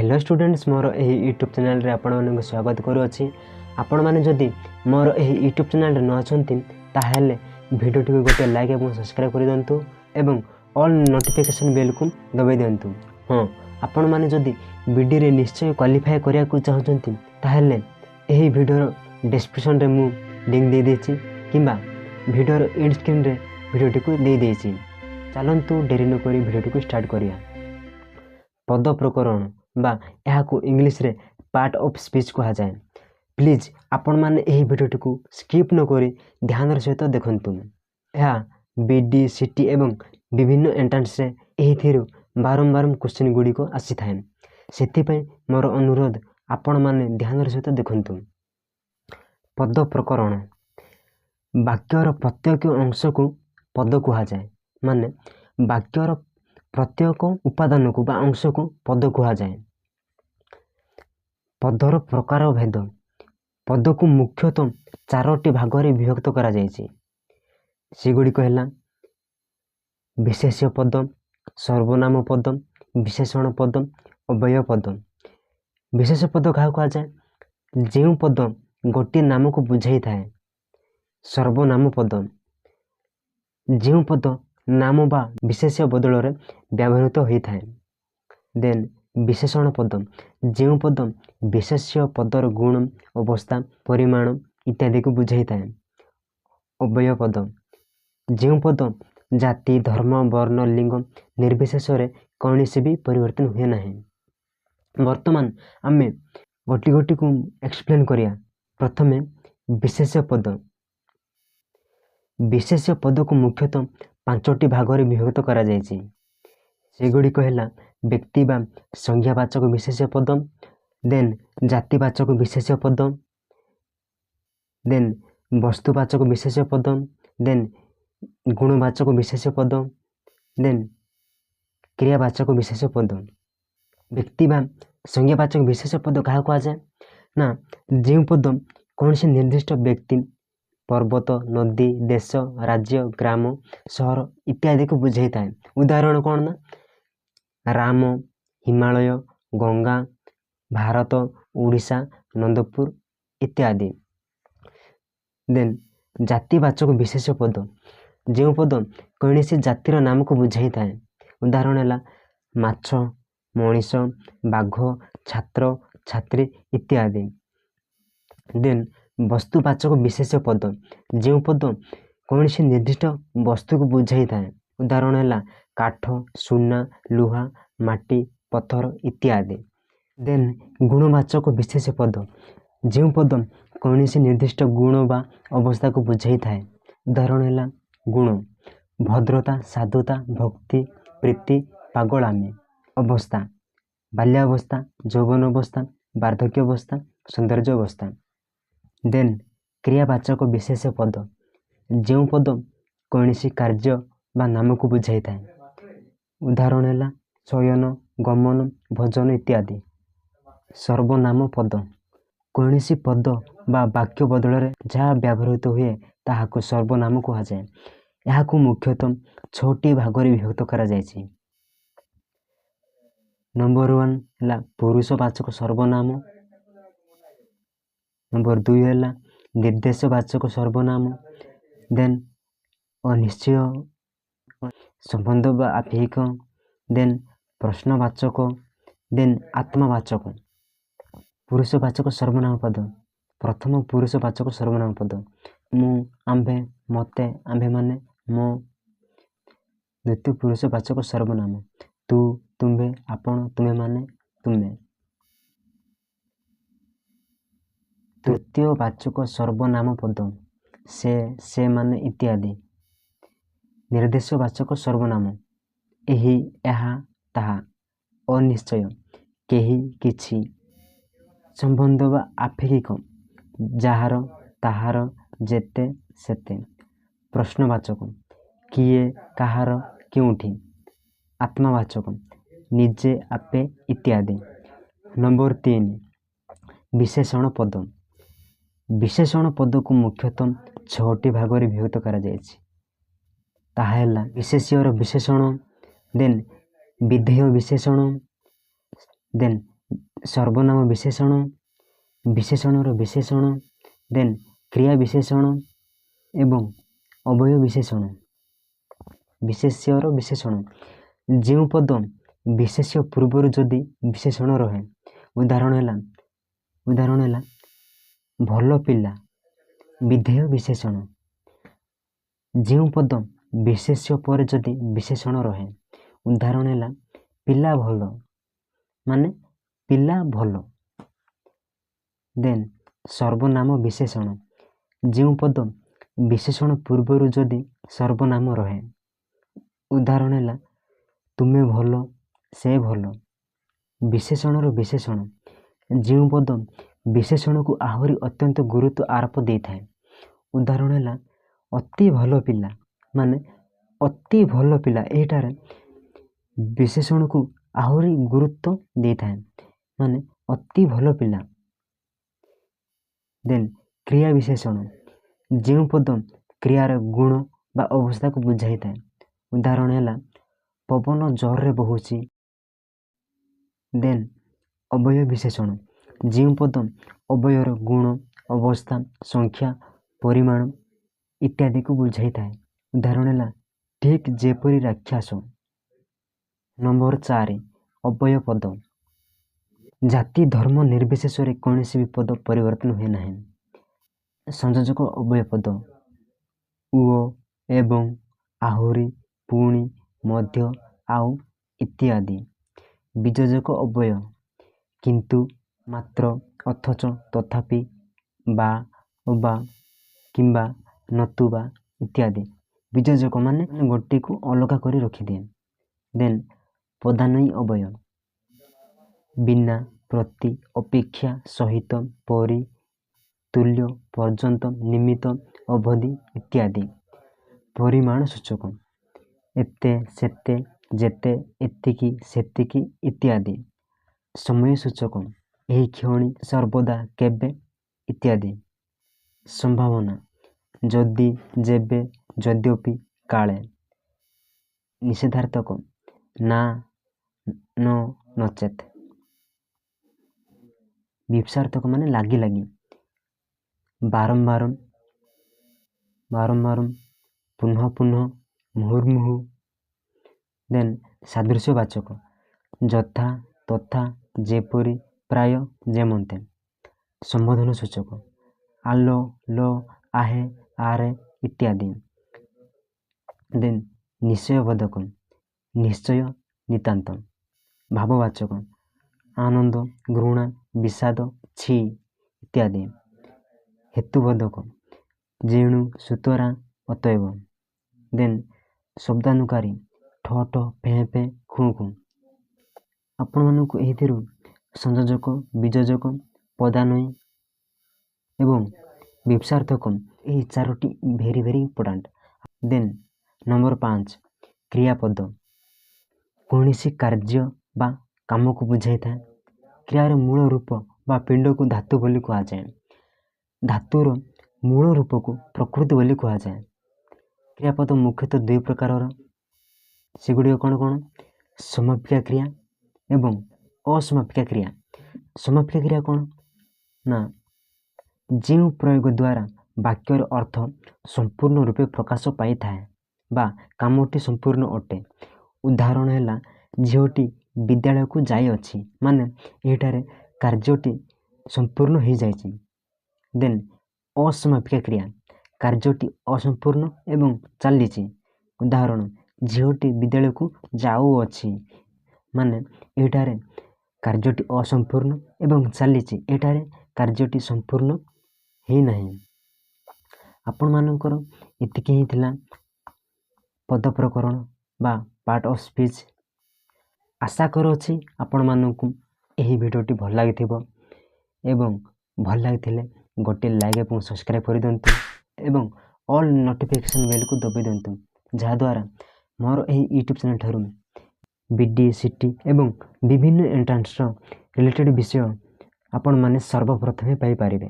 Hello students मोर यही YouTube channel रे आपण मानक स्वागत करूँगी। आपण मैंने जदि मोर यही यूट्यूब चैनल रे न अछंती ताहेले वीडियो टी गोटे लाइक और सब्सक्राइब कर दिंतु एवं ऑल नोटिफिकेशन बेल को दबाई दिंतु। हाँ, आपण मैंने जदि बीडी रे निश्चय क्वालिफाई करिया को चाहछंती ताहेले यही वीडियो डिस्क्रिप्शन रे मु लिंक दे देछि किबा वीडियो एंड स्क्रीन रे वीडियो टी को दे देछि। चलंतु डेरी न करी वीडियो टी को स्टार्ट करिया। पद प्रकरण बा यहाकू इंग्लिश रे पार्ट ऑफ स्पीच कहा जाए। प्लीज आपण माने एही वीडियो को स्किप न करी ध्यान सहित देखंतु। यह बीडी सीटी एवं विभिन्न एंट्रेंस रे एही थिरु बारंबार क्वेश्चन गुडी को आसी थाए। सेति पय मोर अनुरोध आपण माने ध्यान सहित देखंतु। पद प्रकरण वाक्यर प्रत्येक अंश को पद कहा जाए। माने वाक्यर प्रत्येक उपादान को बा अंश को पद कहा जाए। पदर प्रकार भेद पद को मुख्यतः चारोटी भाग में विभक्त करा जायछि। सेगुड़ी कहला विशेष्य पद, सर्वनाम पद, विशेषण पद, अव्यय पद। विशेष पद क्या कहा जाए? जो पद गोटे नाम को बुझाई थाए। सर्वनाम पद जो पद नाम बा विशेष्य बदल रे व्यवहृत होता है। देन विशेषण पद जो पद विशेष्य पदर गुण, अवस्था, परिमाण इत्यादि को बुझाई थाए। अव्यय पद जो पद जाति, धर्म, वर्ण, लिंग निर्विशेष रे कौन से भी परिवर्तन हुए नहीं। वर्तमान आमे गोटी गोटी को एक्सप्लेन करिया। प्रथमे विशेष्य पद। विशेष्य पद को मुख्यतः पांचटी भाग में विभक्त करा जायछि। सेगुड़ी कहला व्यक्ति बा संज्ञावाचक विशेष्य पद, देन जातिवाचक विशेष्य पद, देन वस्तुवाचक विशेष्य पद, देन गुणवाचक विशेष्य पद, देन क्रियावाचक विशेष्य पद। व्यक्ति बा संज्ञावाचक विशेष्य पद क्या कहा जाए ना? जो पद कौन से निर्दिष्ट व्यक्ति, पर्वत, नदी, देश, राज्य, ग्राम, शहर इत्यादि को बुझाई थाए। उदाहरण कौन ना? राम, हिमालय, गंगा, भारत, उड़ीसा, नंदपुर इत्यादि। देन जातिवाचक विशेष पद जो पद कौन सी जातिर नाम को बुझाई थाए। उदाहरण है माछ, मनीष, बाघ, छात्र, छात्री इत्यादि। देन वस्तुवाचक विशेष पद जो पद कौन सी निर्दिष्ट वस्तु को बुझाई थाए। उदाहरण है काठ, सुना, लुहा, माटी, पत्थर इत्यादि। देन गुणवाचक विशेष पद जो पद कौन सी निर्दिष्ट गुण बा अवस्था को बुझाई थाए। उदाहरण है गुण भद्रता, साधुता, भक्ति, प्रीति, पागलामी। अवस्था बाल्यावस्था, यौवन अवस्था, वार्धक्य अवस्था, सौंदर्य अवस्था। देन क्रियावाचक विशेष पद जो पद कौन सी कार्य बा नाम को बुझाई थाए। उदाहरण है शयन, गमन, भोजन इत्यादि। सर्वनाम पद कौन सी पद बा वाक्य बदल रे जहाँ व्यवहृत हुए ताहाको सर्वनाम कहा जाए। यहाँ को मुख्यतः 6टी भाग में विभक्त करा जायछि। नंबर 1 है पुरुषवाचक सर्वनाम, नंबर 2 है निर्देशवाचक सर्वनाम, देन अनिश्चय संबंध बा आपेक्षिक, देन प्रश्नवाचक, देन आत्मवाचक। पुरुषवाचक सर्वनाम पद प्रथम पुरुषवाचक सर्वनाम पद मु, आंभे, मते, आंभे माने, मो। द्वितीय पुरुषवाचक सर्वनाम तू, तुम्भे, आपण, तुम्हें माने, तुम्हें। तृतीय वाचक सर्वनाम पद से माने इत्यादि। निर्देशवाचक सर्वनाम एही, एहा, ताहा, अनिश्चय, केही, किछि। संबंध बा आपेक्षिक जार, ताहार, जेते, सेते। प्रश्नवाचक किए, काहार, क्योंठी। आत्मवाचक निजे, आपे इत्यादि। नंबर 3 विशेषण पद। विशेषण पद को मुख्यतः 6टी भाग में विभक्त करा जायछि। ताहा हैला विशेष्यर विशेषण, देन विधेय विशेषण, देन ସର୍ବନାମ ବିଶେଷଣ, ବିଶେଷଣର ବିଶେଷଣ, ଦେନ୍ କ୍ରିୟା ବିଶେଷଣ ଏବଂ ଅବୟ ବିଶେଷଣ। ବିଶେଷ୍ୟର ବିଶେଷଣ, ଯେଉଁ ପଦ ବିଶେଷ୍ୟ ପୂର୍ବରୁ ଯଦି ବିଶେଷଣ ରହେ, ଉଦାହରଣ ହେଲା ଭଲ ପିଲା, ବିଧେୟ ବିଶେଷଣ। ଯେଉଁ ପଦ ବିଶେଷ୍ୟ ପରେ ଯଦି ବିଶେଷଣ ରହେ, ଉଦାହରଣ ହେଲା ପିଲା ଭଲ, ମାନେ ପିଲା ଭଲ। ଦେନ୍ ସର୍ବନାମ ବିଶେଷଣ, ଯେଉଁ ପଦ ବିଶେଷଣ ପୂର୍ବରୁ ଯଦି ସର୍ବନାମ ରହେ, ଉଦାହରଣ ହେଲା ତୁମେ ଭଲ, ସେ ଭଲ। ବିଶେଷଣର ବିଶେଷଣ, ଯେଉଁ ପଦ ବିଶେଷଣକୁ ଆହୁରି ଅତ୍ୟନ୍ତ ଗୁରୁତ୍ୱ ଆରୋପ ଦେଇଥାଏ, ଉଦାହରଣ ହେଲା ଅତି ଭଲ ପିଲା, ମାନେ ଅତି ଭଲ ପିଲା। ଏହିଠାରେ ବିଶେଷଣକୁ ଆହୁରି ଗୁରୁତ୍ୱ ଦେଇଥାଏ, ମାନେ ଅତି ଭଲ ପିଲା। ଦେନ୍ କ୍ରିୟା ବିଶେଷଣ, ଯେଉଁ ପଦ କ୍ରିୟାର ଗୁଣ ବା ଅବସ୍ଥାକୁ ବୁଝାଇଥାଏ, ଉଦାହରଣ ହେଲା ପବନ ଜୋରରେ ବହୁଛି। ଦେନ୍ ଅବୟ ବିଶେଷଣ, ଯେଉଁ ପଦ ଅବୟର ଗୁଣ, ଅବସ୍ଥା, ସଂଖ୍ୟା, ପରିମାଣ ଇତ୍ୟାଦିକୁ ବୁଝାଇଥାଏ, ଉଦାହରଣ ହେଲା ଠିକ୍ ଯେପରି ରାକ୍ଷସ। ନମ୍ବର 4, ଅବୟ ପଦ। ଜାତି ଧର୍ମ ନିର୍ବିଶେଷରେ କୌଣସି ବି ପଦ ପରିବର୍ତ୍ତନ ହୁଏ ନାହିଁ। ସଂଯୋଜକ ଅବୟ ପଦ ଓ, ଏବଂ, ଆହୁରି, ପୁଣି, ମଧ୍ୟ, ଆଉ ଇତ୍ୟାଦି। ବିଯୋଜକ ଅବୟ କିନ୍ତୁ, ମାତ୍ର, ଅଥଚ, ତଥାପି, ବା, ଅବା, କିମ୍ବା, ନତୁବା ଇତ୍ୟାଦି। ବିଯୋଜକ ମାନେ ଗୋଟିକୁ ଅଲଗା କରି ରଖିଦିଏ। ଦେନ୍ ପଦାନୟୀ ଅବୟ, ବିନା, ପ୍ରତି, ଅପେକ୍ଷା, ସହିତ, ପରି, ତୁଲ୍ୟ, ପର୍ଯ୍ୟନ୍ତ, ନିମିତ୍ତ, ଅବଧି ଇତ୍ୟାଦି। ପରିମାଣ ସୂଚକ, ଏତେ, ସେତେ, ଯେତେ, ଏତିକି, ସେତିକି ଇତ୍ୟାଦି। ସମୟ ସୂଚକ, ଏହି କ୍ଷଣି, ସର୍ବଦା, କେବେ ଇତ୍ୟାଦି। ସମ୍ଭାବନା, ଯଦି, ଯେବେ, ଯଦ୍ୟପି, କାଳେ। ନିଷେଧାର୍ଥକ, ନା, ନ, ନଚେତ। ବିପସାର୍ଥକ ମାନେ ଲାଗି ଲାଗି, ବାରମ୍ବାର, ପୁନଃ ପୁନଃ, ମୁହୁର୍ମୁହୁ। ଦେନ୍ ସାଦୃଶ୍ୟବାଚକ, ଯଥା, ତଥା, ଯେପରି, ପ୍ରାୟ, ଯେମନ୍ତେ। ସମ୍ବୋଧନ ସୂଚକ, ଆଲୋ, ଲୋ, ଆହେ, ଆରେ ଇତ୍ୟାଦି। ଦେନ୍ ନିଶ୍ଚୟବୋଧକ, ନିଶ୍ଚୟ, ନିତାନ୍ତ। ଭାବବାଚକ, ଆନନ୍ଦ, ଘୃଣା, ବିଷାଦ, ଛି ଇତ୍ୟାଦି। ହେତୁବୋଧକ, ଯେଣୁ, ସୁତରାଂ, ଅତଏବ। ଦେନ୍ ଶବ୍ଦାନୁକାରୀ, ଠ ଠ, ଫେଁ ଫେଁ, ଖୁଁ ଖୁଁ। ଆପଣମାନଙ୍କୁ ଏହିଥିରୁ ସଂଯୋଜକ, ବିଯୋଜକ, ପଦାନୟୀ ଏବଂ ବିପସାର୍ଥକ, ଏହି 4ଟି ଭେରି ଇମ୍ପୋର୍ଟାଣ୍ଟ। ଦେନ୍ ନମ୍ବର 5, କ୍ରିୟାପଦ। କୌଣସି କାର୍ଯ୍ୟ ବା କାମକୁ ବୁଝାଇଥାଏ। କ୍ରିୟାର ମୂଳ ରୂପ ବା ପିଣ୍ଡକୁ ଧାତୁ ବୋଲି କୁହାଯାଏ। ଧାତୁର ମୂଳ ରୂପକୁ ପ୍ରକୃତି ବୋଲି କୁହାଯାଏ। କ୍ରିୟାପଦ ମୁଖ୍ୟତଃ 2 ପ୍ରକାରର। ସେଗୁଡ଼ିକ କ'ଣ କ'ଣ? ସମାପିକା କ୍ରିୟା ଏବଂ ଅସମାପିକା କ୍ରିୟା। ସମାପିକା କ୍ରିୟା କ'ଣ? ନା, ଯେଉଁ ପ୍ରୟୋଗ ଦ୍ୱାରା ବାକ୍ୟର ଅର୍ଥ ସମ୍ପୂର୍ଣ୍ଣ ରୂପେ ପ୍ରକାଶ ପାଇଥାଏ ବା କାମଟି ସମ୍ପୂର୍ଣ୍ଣ ଅଟେ। ଉଦାହରଣ ହେଲା ଝିଅଟି ବିଦ୍ୟାଳୟକୁ ଯାଇଅଛି, ମାନେ ଏହିଠାରେ କାର୍ଯ୍ୟଟି ସମ୍ପୂର୍ଣ୍ଣ ହୋଇଯାଇଛି। ଦେନ୍ ଅସମାପିକା କ୍ରିୟା, କାର୍ଯ୍ୟଟି ଅସମ୍ପୂର୍ଣ୍ଣ ଏବଂ ଚାଲିଛି। ଉଦାହରଣ ଝିଅଟି ବିଦ୍ୟାଳୟକୁ ଯାଉଅଛି, ମାନେ ଏହିଠାରେ କାର୍ଯ୍ୟଟି ଅସମ୍ପୂର୍ଣ୍ଣ ଏବଂ ଚାଲିଛି। ଏଠାରେ କାର୍ଯ୍ୟଟି ସମ୍ପୂର୍ଣ୍ଣ ହେଇନାହିଁ। ଆପଣମାନଙ୍କର ଏତିକି ହିଁ ଥିଲା ପଦ ପ୍ରକରଣ ବା ପାର୍ଟ ଅଫ୍ ସ୍ପିଚ୍। ଆଶା କରୁଅଛି ଆପଣମାନଙ୍କୁ ଏହି ଭିଡ଼ିଓଟି ଭଲ ଲାଗିଥିବ ଏବଂ ଭଲ ଲାଗିଥିଲେ ଗୋଟିଏ ଲାଇକ୍ ଏବଂ ସବସ୍କ୍ରାଇବ୍ କରିଦିଅନ୍ତୁ ଏବଂ ଅଲ୍ ନୋଟିଫିକେସନ୍ ବେଲ୍କୁ ଦବାଇ ଦିଅନ୍ତୁ, ଯାହାଦ୍ୱାରା ମୋର ଏହି ୟୁଟ୍ୟୁବ୍ ଚ୍ୟାନେଲ୍ ଠାରୁ ବିଡି, ସିଟି ଏବଂ ବିଭିନ୍ନ ଏଣ୍ଟ୍ରାନ୍ସର ରିଲେଟେଡ଼୍ ବିଷୟ ଆପଣମାନେ ସର୍ବପ୍ରଥମେ ପାଇପାରିବେ।